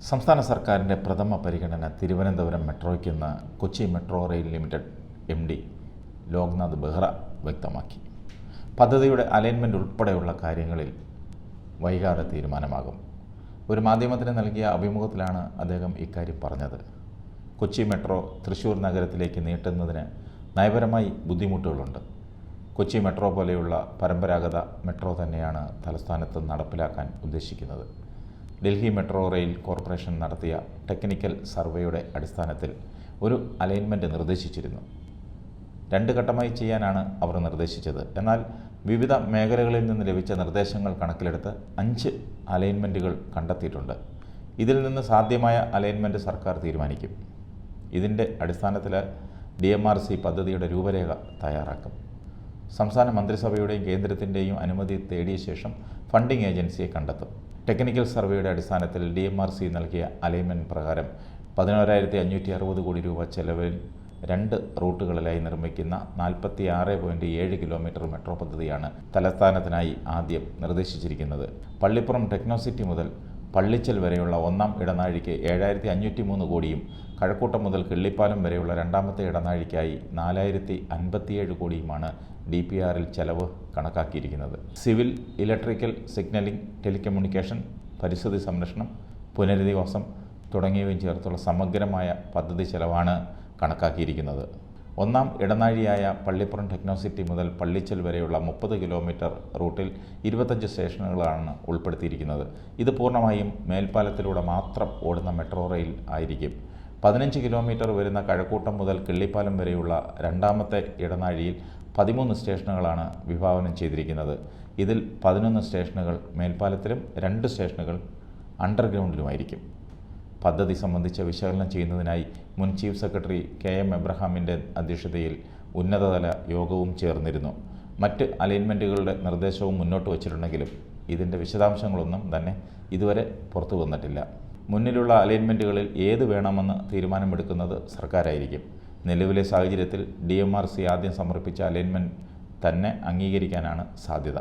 സംസ്ഥാന സർക്കാരിൻ്റെ പ്രഥമ പരിഗണന തിരുവനന്തപുരം മെട്രോയ്ക്കെന്ന് Kochi metro rail limited MD Loknath Behera വ്യക്തമാക്കി. പദ്ധതിയുടെ അലൈൻമെൻറ്റ് ഉൾപ്പെടെയുള്ള കാര്യങ്ങളിൽ വൈകാതെ തീരുമാനമാകും. ഒരു മാധ്യമത്തിന് നൽകിയ അഭിമുഖത്തിലാണ് അദ്ദേഹം ഇക്കാര്യം പറഞ്ഞത്. കൊച്ചി മെട്രോ തൃശ്ശൂർ നഗരത്തിലേക്ക് നീട്ടുന്നതിന് നയപരമായി ബുദ്ധിമുട്ടുകളുണ്ട്. കൊച്ചി മെട്രോ പോലെയുള്ള പരമ്പരാഗത മെട്രോ തന്നെയാണ് തലസ്ഥാനത്ത് നടപ്പിലാക്കാൻ ഉദ്ദേശിക്കുന്നത്. ഡൽഹി മെട്രോ റെയിൽ കോർപ്പറേഷൻ നടത്തിയ ടെക്നിക്കൽ സർവേയുടെ അടിസ്ഥാനത്തിൽ ഒരു അലൈൻമെൻറ്റ് നിർദ്ദേശിച്ചിരുന്നു. 2 ഘട്ടമായി ചെയ്യാനാണ് അവർ നിർദ്ദേശിച്ചത്. എന്നാൽ വിവിധ മേഖലകളിൽ നിന്ന് ലഭിച്ച നിർദ്ദേശങ്ങൾ കണക്കിലെടുത്ത് 5 അലൈൻമെൻറ്റുകൾ കണ്ടെത്തിയിട്ടുണ്ട്. ഇതിൽ നിന്ന് സാധ്യമായ അലൈൻമെൻറ്റ് സർക്കാർ തീരുമാനിക്കും. ഇതിൻ്റെ അടിസ്ഥാനത്തിൽ DMRC പദ്ധതിയുടെ രൂപരേഖ തയ്യാറാക്കും. സംസ്ഥാന മന്ത്രിസഭയുടെയും കേന്ദ്രത്തിൻ്റെയും അനുമതി തേടിയ ശേഷം ഫണ്ടിംഗ് ഏജൻസിയെ കണ്ടെത്തും. ടെക്നിക്കൽ സർവേയുടെ അടിസ്ഥാനത്തിൽ DMRC നൽകിയ അലൈൻമെൻറ്റ് പ്രകാരം 11,560 കോടി രൂപ ചെലവിൽ 2 റൂട്ടുകളിലായി നിർമ്മിക്കുന്ന 46.7 കിലോമീറ്റർ മെട്രോ പദ്ധതിയാണ് തലസ്ഥാനത്തിനായി ആദ്യം നിർദ്ദേശിച്ചിരിക്കുന്നത്. പള്ളിപ്പുറം ടെക്നോസിറ്റി മുതൽ പള്ളിച്ചൽ വരെയുള്ള 1-ാം ഇടനാഴിക്ക് 7,503 കോടിയും കഴക്കൂട്ടം മുതൽ കിള്ളിപ്പാലം വരെയുള്ള 2ാമത്തെ ഇടനാഴിക്കായി 4,057 കോടിയുമാണ് DPRൽ ചെലവ് കണക്കാക്കിയിരിക്കുന്നത്. സിവിൽ, ഇലക്ട്രിക്കൽ, സിഗ്നലിംഗ്, ടെലികമ്മ്യൂണിക്കേഷൻ, പരിസ്ഥിതി സംരക്ഷണം, പുനരധിവാസം തുടങ്ങിയവയും ചേർത്തുള്ള സമഗ്രമായ പദ്ധതി ചെലവാണ് കണക്കാക്കിയിരിക്കുന്നത്. 1-ാം ഇടനാഴിയായ പള്ളിപ്പുറം ടെക്നോസിറ്റി മുതൽ പള്ളിച്ചൽ വരെയുള്ള 30 കിലോമീറ്റർ റൂട്ടിൽ 25 സ്റ്റേഷനുകളാണ് ഉൾപ്പെടുത്തിയിരിക്കുന്നത്. ഇത് പൂർണ്ണമായും മേൽപ്പാലത്തിലൂടെ മാത്രം ഓടുന്ന മെട്രോ റെയിൽ ആയിരിക്കും. 15 കിലോമീറ്റർ വരുന്ന കഴക്കൂട്ടം മുതൽ കിള്ളിപ്പാലം വരെയുള്ള 2ാമത്തെ ഇടനാഴിയിൽ 13 സ്റ്റേഷനുകളാണ് വിഭാവനം ചെയ്തിരിക്കുന്നത്. ഇതിൽ 11 സ്റ്റേഷനുകൾ മേൽപ്പാലത്തിലും 2 സ്റ്റേഷനുകൾ അണ്ടർഗ്രൗണ്ടിലുമായിരിക്കും. പദ്ധതി സംബന്ധിച്ച് വിശകലനം ചെയ്യുന്നതിനായി മുൻ ചീഫ് സെക്രട്ടറി KM എബ്രഹാമിൻ്റെ അധ്യക്ഷതയിൽ ഉന്നതതല യോഗവും ചേർന്നിരുന്നു. മറ്റ് അലൈൻമെൻറ്റുകളുടെ നിർദ്ദേശവും മുന്നോട്ട് വച്ചിട്ടുണ്ടെങ്കിലും ഇതിൻ്റെ വിശദാംശങ്ങളൊന്നും തന്നെ ഇതുവരെ പുറത്തു വന്നിട്ടില്ല. മുന്നിലുള്ള അലൈൻമെൻറ്റുകളിൽ ഏത് വേണമെന്ന് തീരുമാനമെടുക്കുന്നത് സർക്കാരായിരിക്കും. നിലവിലെ സാഹചര്യത്തിൽ DMRC ആദ്യം സമർപ്പിച്ച അലൈൻമെൻറ്റ് തന്നെ അംഗീകരിക്കാനാണ് സാധ്യത.